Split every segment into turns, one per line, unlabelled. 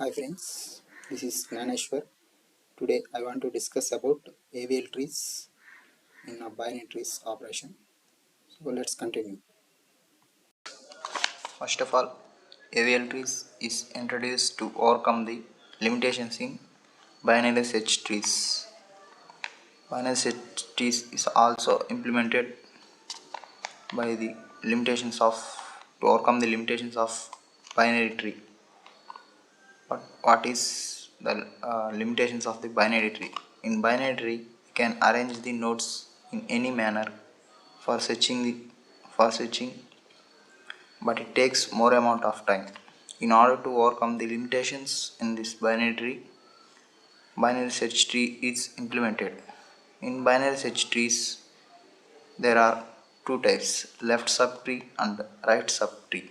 Hi friends, this is Gnaneshwar. Today I want to discuss about AVL trees in a binary trees operation. So let's continue.
First of all, AVL trees is introduced to overcome the limitations in binary search trees. Binary search trees is also implemented by the limitations of to overcome the limitations of binary tree. But what is the limitations of the binary tree? In binary tree, you can arrange the nodes in any manner for searching, but it takes more amount of time. In order to overcome the limitations in this binary tree, binary search tree is implemented. In binary search trees, there are two types, left subtree and right subtree.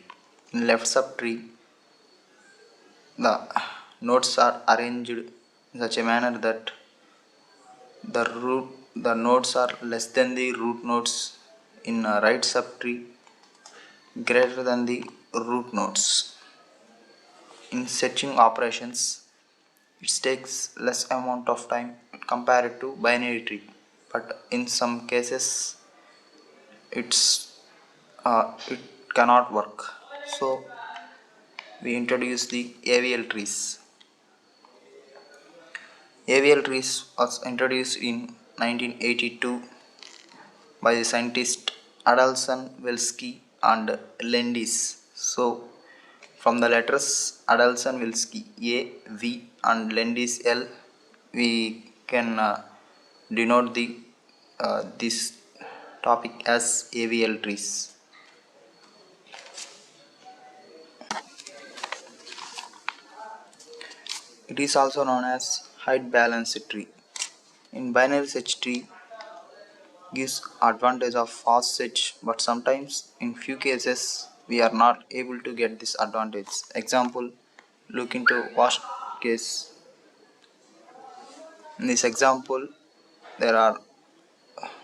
In left subtree, the nodes are arranged in such a manner that the nodes are less than the root nodes. In right subtree, greater than the root nodes. In searching operations, it takes less amount of time compared to binary tree, but in some cases it cannot work. So we introduce the AVL trees. AVL trees was introduced in 1982 by the scientist Adolson Welsky and Lendis. So from the letters Adolson Welsky A, V and Lendis L, we can denote the this topic as AVL trees. It is also known as height balanced tree. In binary search tree gives advantage of fast search, but sometimes in few cases we are not able to get this advantage. Example, look into worst case. In this example, there are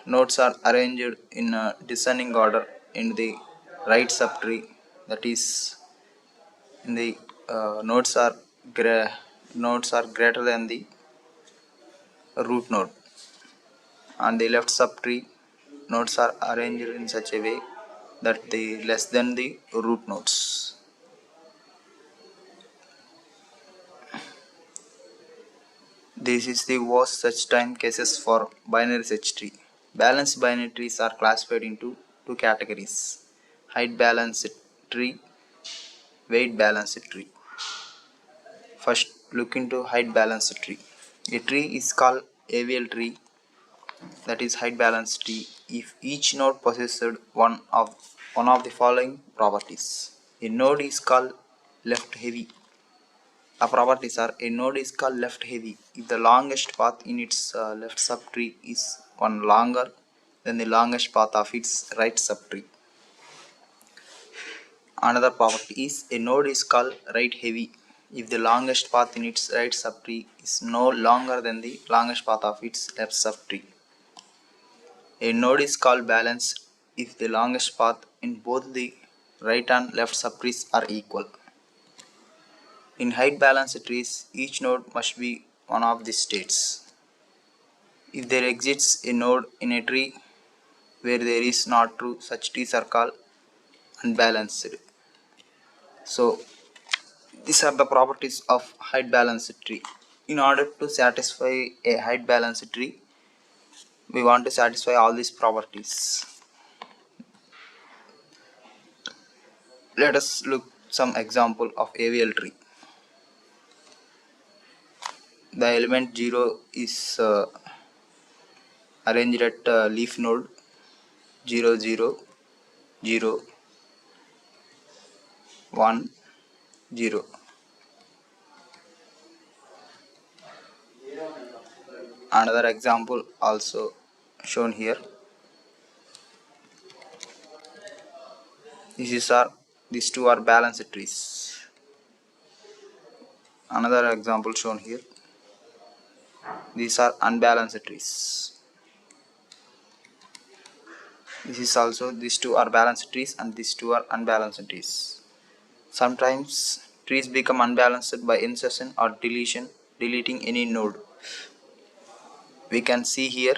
nodes are arranged in a descending order in the right subtree, that is in the nodes are greater than the root node, and the left subtree nodes are arranged in such a way that they less than the root nodes. This is the worst such time cases for binary search tree. Balanced binary trees are classified into two categories: height balanced tree, weight balanced tree. First, look into height balanced tree. A tree is called AVL tree, that is height balanced tree, if each node possessed one of the following properties. A node is called left heavy. The properties are: a node is called left heavy if the longest path in its left subtree is one longer than the longest path of its right subtree. Another property is: a node is called right heavy if the longest path in its right subtree is no longer than the longest path of its left subtree. A node is called balanced if the longest path in both the right and left subtrees are equal. In height balanced trees, each node must be one of these states. If there exists a node in a tree where there is not true, such trees are called unbalanced. So these are the properties of height balanced tree. In order to satisfy a height balanced tree, we want to satisfy all these properties. Let us look some example of AVL tree. The element 0 is arranged at leaf node 0 0 0 1 0. Another example also shown here. These two are balanced trees. Another example shown here. These are unbalanced trees. These two are balanced trees and these two are unbalanced trees. Sometimes trees become unbalanced by insertion or deleting any node. We can see here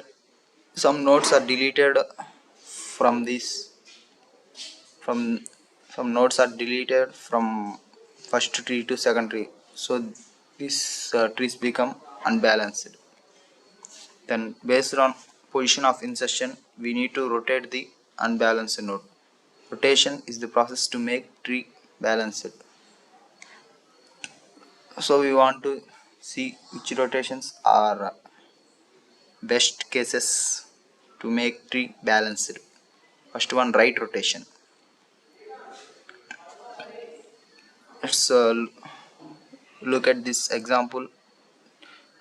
some nodes are deleted from this from some nodes are deleted from first tree to second tree, so these trees become unbalanced. Then based on position of insertion, we need to rotate the unbalanced node. Rotation is the process to make tree balanced. So we want to see which rotations are best cases to make tree balanced. First one, right rotation. Let's look at this example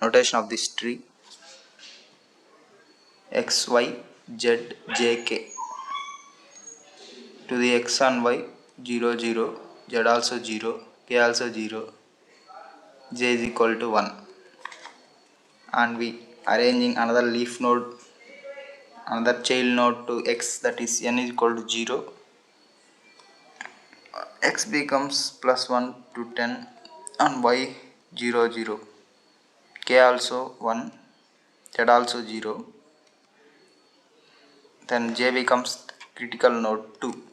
notation of this tree. X, Y, Z, J, K. To the X and Y, 0, 0, Z also 0, K also 0, J is equal to 1. And we arranging another leaf node, another child node to X, that is N is equal to 0. X becomes plus 1 to 10 and Y 0, 0. K also 1, Z also 0. Then J becomes critical node 2.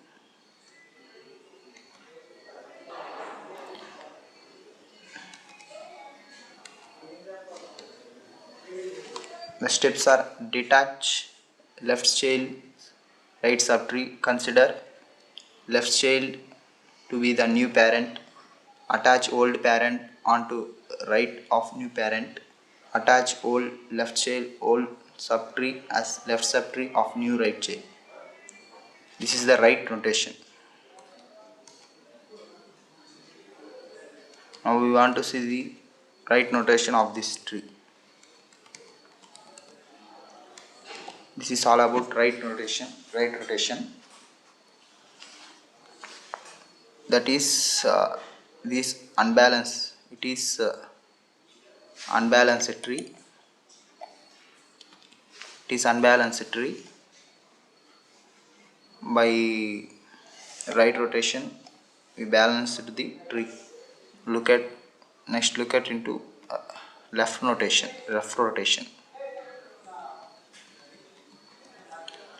The steps are: detach left child, right subtree. Consider left child to be the new parent. Attach old parent onto right of new parent. Attach old left child old subtree as left subtree of new right child. This is the right notation. Now we want to see the right notation of this tree. This is all about right notation. Right rotation, that is this unbalanced. It is unbalanced tree. It is unbalanced tree. By right rotation, we balanced the tree. Look at next. Look at into left notation. Left rotation.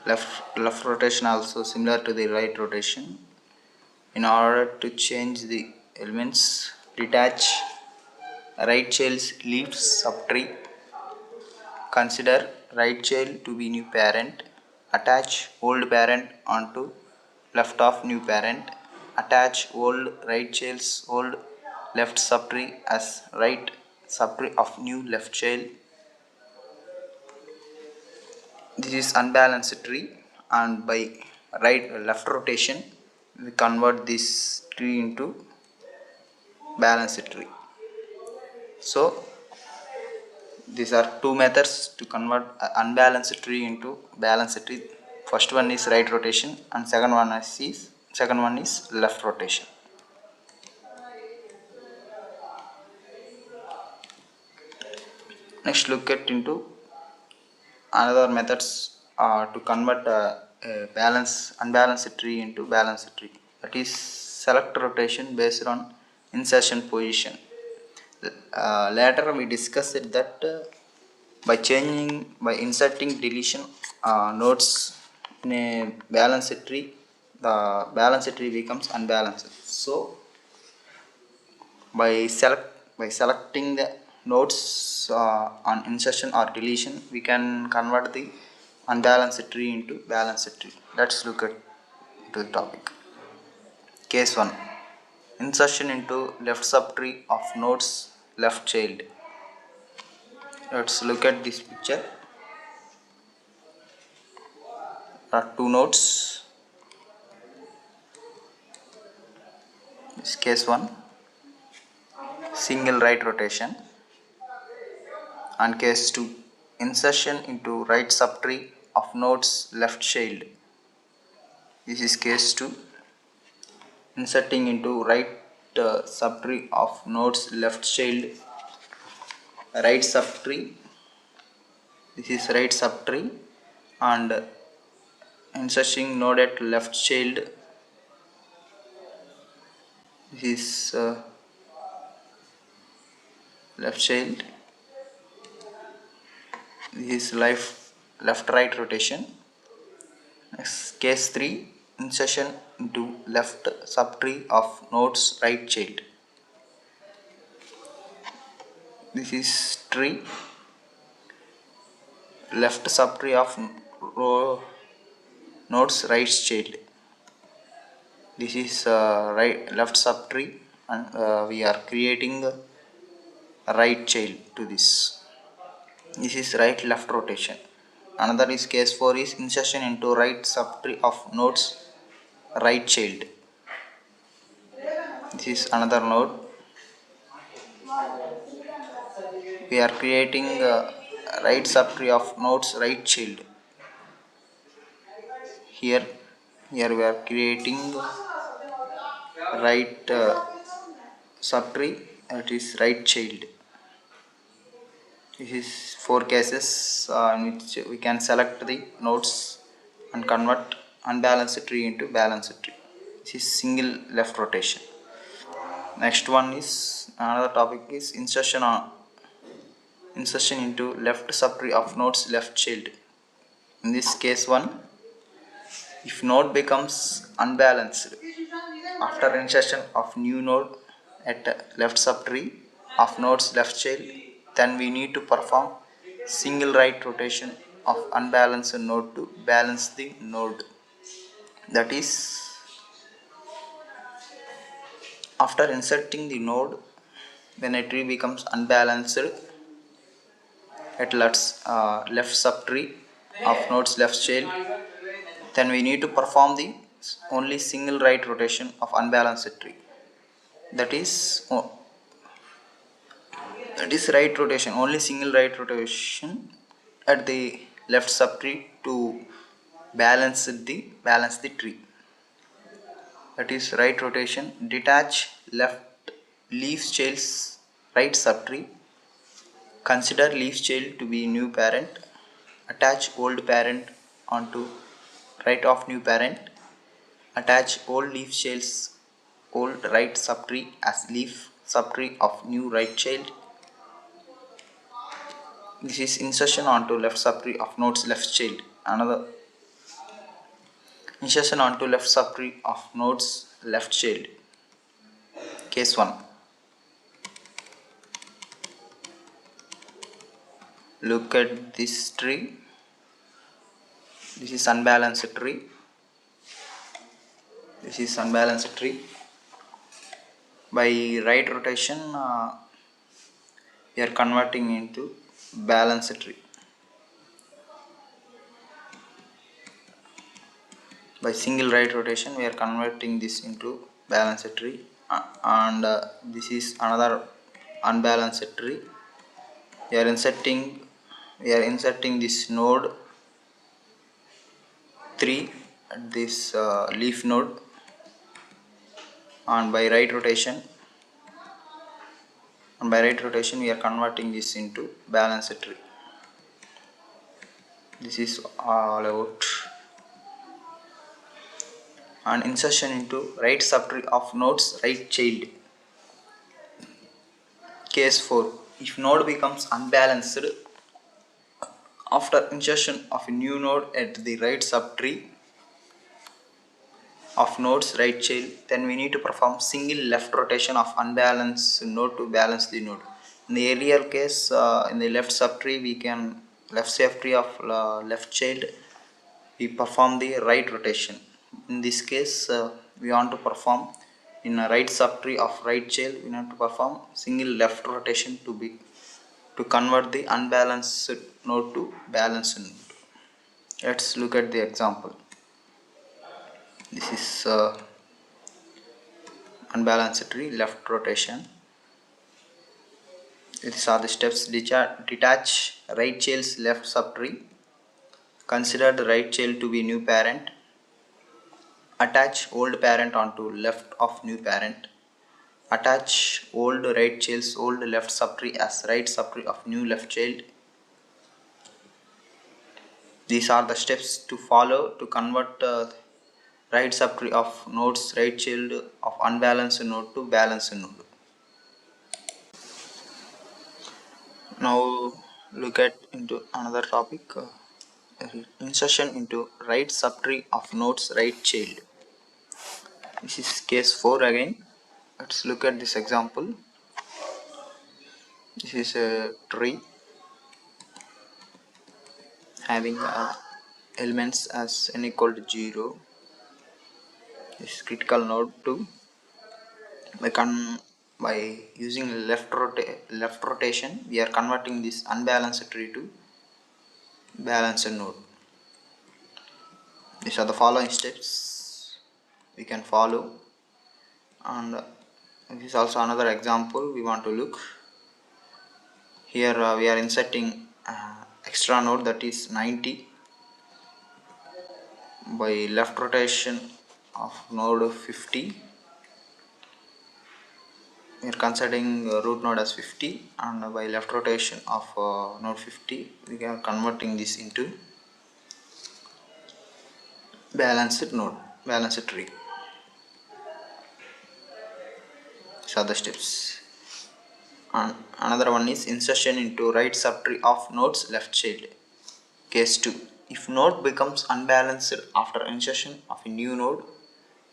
Left rotation also similar to the right rotation. In order to change the elements, detach right child's leaf subtree. Consider right child to be new parent. Attach old parent onto left of new parent. Attach old right child's old left subtree as right subtree of new left child. This is unbalanced tree, and by right left rotation we convert this tree into balanced tree. So these are two methods to convert unbalanced tree into balanced tree. First one is right rotation and second one is left rotation. Next, look at into another methods to convert unbalanced tree into balanced tree. That is select rotation based on insertion position. Later we discussed that by inserting deletion nodes in a balanced tree, the balanced tree becomes unbalanced. So by selecting the nodes on insertion or deletion, we can convert the unbalanced tree into balanced tree. Let's look at the topic. Case 1: insertion into left subtree of nodes left child. Let's look at this picture. There are two nodes. This case 1, single right rotation, and case 2, insertion into right subtree of nodes left child. This is case 2, inserting into right subtree of nodes left child. Right subtree, this is right subtree, and inserting node at left child. This is left child. This is left right rotation. Next, case 3, insertion into left subtree of nodes right child. This is tree, left subtree of row nodes right child. This is left subtree, and we are creating a right child to this. This is right left rotation. Another is case 4 is insertion into right subtree of nodes right child. This is another node. We are creating right subtree of nodes right child. Here here we are creating right subtree, that is right child. This is 4 cases in which we can select the nodes and convert unbalanced tree into balanced tree. This is single left rotation. Next one is another topic is insertion into left subtree of nodes left child. In this case 1, if node becomes unbalanced after insertion of new node at left subtree of nodes left child, then we need to perform single right rotation of unbalanced node to balance the node. That is, after inserting the node, when a tree becomes unbalanced at left subtree of nodes left child, then we need to perform the only single right rotation of unbalanced tree. That is right rotation, only single right rotation at the left subtree to balance the tree. That is right rotation. Detach left leaf child's right subtree. Consider leaf child to be new parent. Attach old parent onto right of new parent. Attach old leaf child's old right subtree as leaf subtree of new right child. This is insertion onto left subtree of nodes left child. Another insertion onto left subtree of nodes left child. Case 1. Look at this tree. This is unbalanced tree. This is unbalanced tree. By right rotation, we are converting into balanced tree. By single right rotation, we are converting this into balanced tree, and this is another unbalanced tree. We are inserting this node 3 at this leaf node, and by right rotation we are converting this into balanced tree. This is all about an insertion into right subtree of nodes right child. Case 4. If node becomes unbalanced after insertion of a new node at the right subtree of nodes right child, then we need to perform single left rotation of unbalanced node to balance the node. In the earlier case, in the left subtree left subtree of left child, we perform the right rotation. In this case, we want to perform in a right subtree of right child, we want to perform single left rotation to convert the unbalanced node to balanced node. Let's look at the example. This is unbalanced tree left rotation. These are the steps. Detach right child's left subtree. Consider the right child to be new parent. Attach old parent onto left of new parent. Attach old right child's old left subtree as right subtree of new left child. These are the steps to follow to convert right subtree of nodes right child of unbalanced node to balanced node. Now look at into another topic, insertion into right subtree of nodes right child. This is case 4 again. Let's look at this example. This is a tree having elements as n equal to 0. This is critical node 2. By using left rotation, we are converting this unbalanced tree to balanced node. These are the following steps we can follow, and this is also another example we want to look. Here we are inserting extra node, that is 90, by left rotation of node 50. We are considering root node as 50, and by left rotation of node 50 we are converting this into balanced node, balanced tree. These are the steps. And another one is insertion into right subtree of nodes left child. Case 2. If node becomes unbalanced after insertion of a new node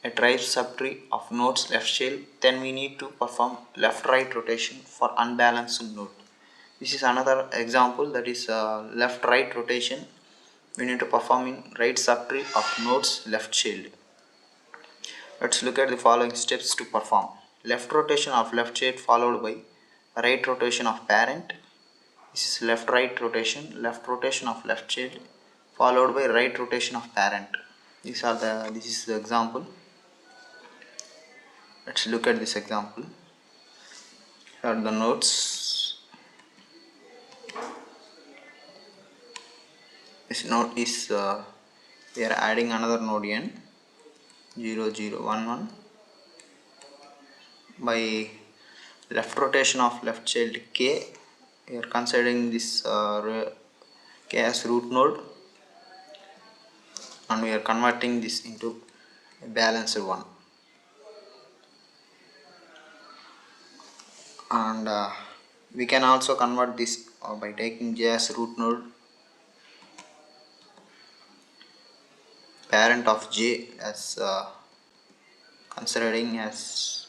at right subtree of nodes left child, then we need to perform left right rotation for unbalanced node. This is another example, that is left right rotation we need to perform in right subtree of nodes left child. Let's look at the following steps to perform. Left rotation of left child followed by right rotation of parent. This is left right rotation, left rotation of left child followed by right rotation of parent. This is the example. Let's look at this example. Here are the nodes. This node is we are adding another node n 0 0 1 1 by left rotation of left child k. We are considering this k as root node, and we are converting this into a balanced one. And we can also convert this by taking j as root node, parent of j as considering as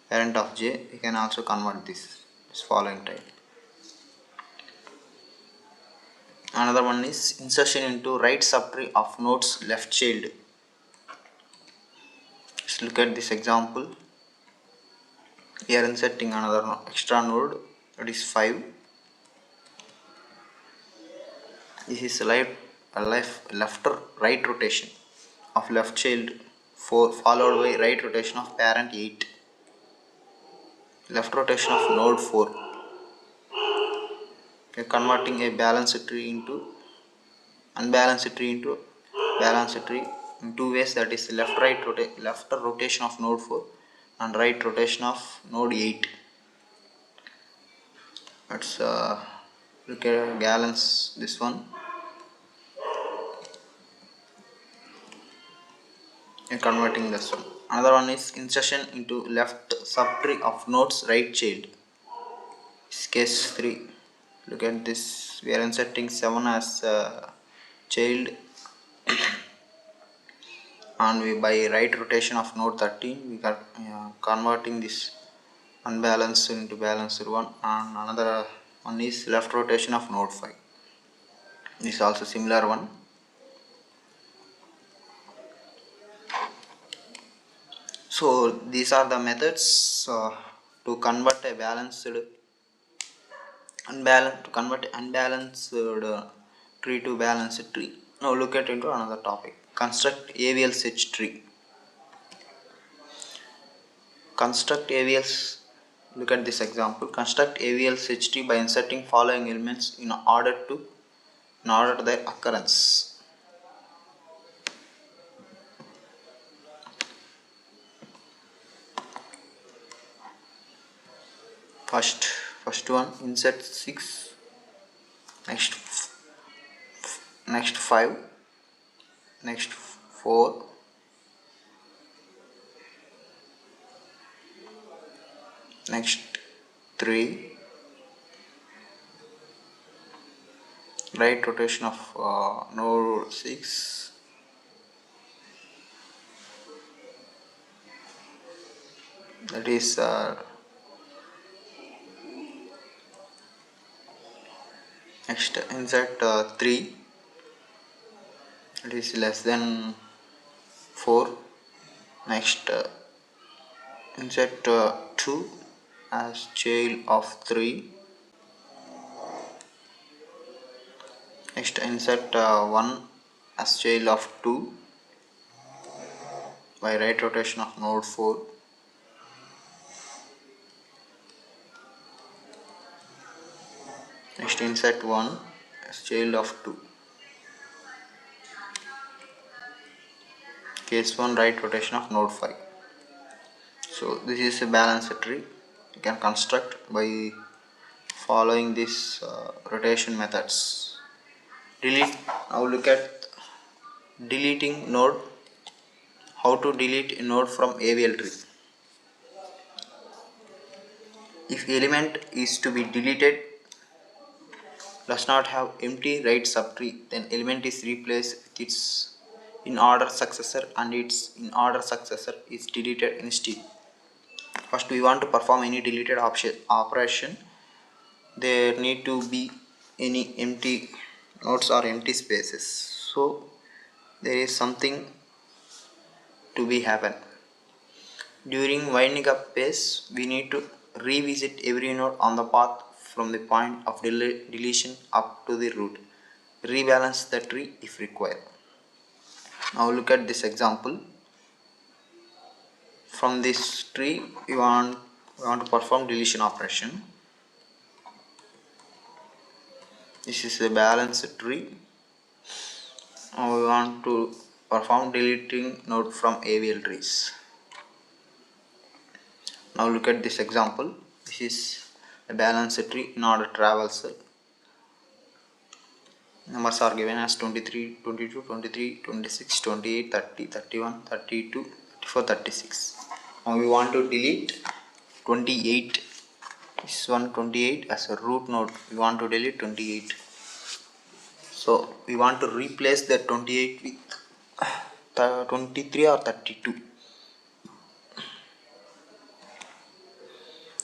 parent of j. We can also convert this following type. Another one is insertion into right subtree of nodes left child. Let's look at this example. We are inserting another extra node, that is 5. This is left right rotation of left child 4 followed by right rotation of parent 8. Left rotation of node 4. We are converting a balanced tree into unbalanced tree into balanced tree in two ways, that is left rotation of node 4 and right rotation of node 8. Let's look at balance this one. And converting this one. Another one is insertion into left subtree of nodes right child. This case 3. Look at this. We are inserting 7 as child, and we by right rotation of node 13 we are converting this unbalanced into balanced one. And another one is left rotation of node 5. This is also similar one. So these are the methods to convert a unbalanced tree to balanced tree. Now look at into another topic. Construct AVL search tree. Construct AVLs. Look at this example. Construct AVL search tree by inserting following elements in order to their occurrence. First one, insert 6, next 5, next 4, next 3, right rotation of node 6. That is next insert 3, it is less than 4. Next insert 2 as child of 3. Next insert 1 as child of 2 by right rotation of node 4. Next insert 1 as child of 2. Case 1 right rotation of node 5. So this is a balanced tree you can construct by following these rotation methods. Delete. Now look at deleting node. How to delete a node from AVL tree. If element is to be deleted does not have empty right subtree, then element is replaced with its in order successor and its in order successor is deleted instead. First we want to perform any deleted operation. There need to be any empty nodes or empty spaces. So there is something to be happen. During winding up phase, we need to revisit every node on the path from the point of deletion up to the root. Rebalance the tree if required. Now look at this example. From this tree, we want to perform deletion operation. This is a balanced tree. Now we want to perform deleting node from AVL trees. Now look at this example. This is a balanced tree in order traversal. Numbers are given as 23, 22, 23, 26, 28, 30, 31, 32, 34, 36. Now we want to delete 28. This one 28 as a root node. We want to delete 28. So we want to replace that 28 with 23 or 32.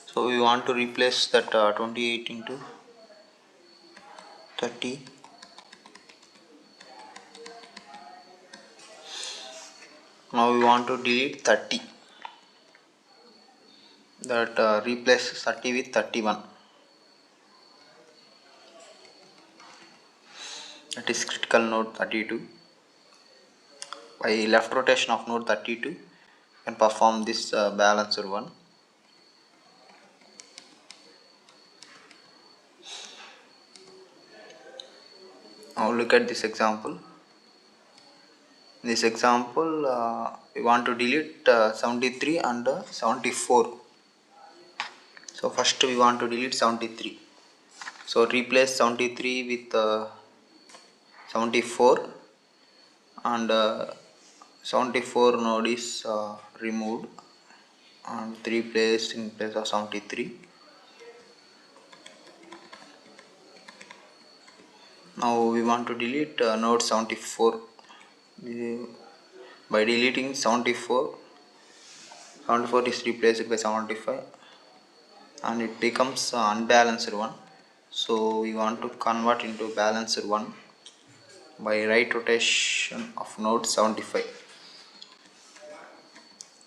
So we want to replace that 28 into 30. Now we want to delete 30. That replace 30 with 31. That is critical node 32. By left rotation of node 32, you can perform this balancer one. Now look at this example. In this example, we want to delete 73 and 74. So first we want to delete 73. So replace 73 with 74, and 74 node is removed and 3 placed in place of 73. Now we want to delete node 74. By deleting 74, 74 is replaced by 75 and it becomes unbalanced one. So we want to convert into balanced one by right rotation of node 75.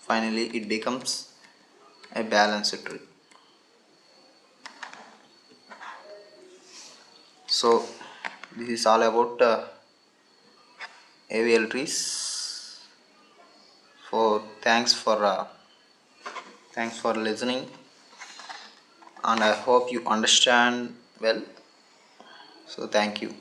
Finally it becomes a balanced tree. So this is all about AVL trees. So thanks for listening, and I hope you understand well. So thank you.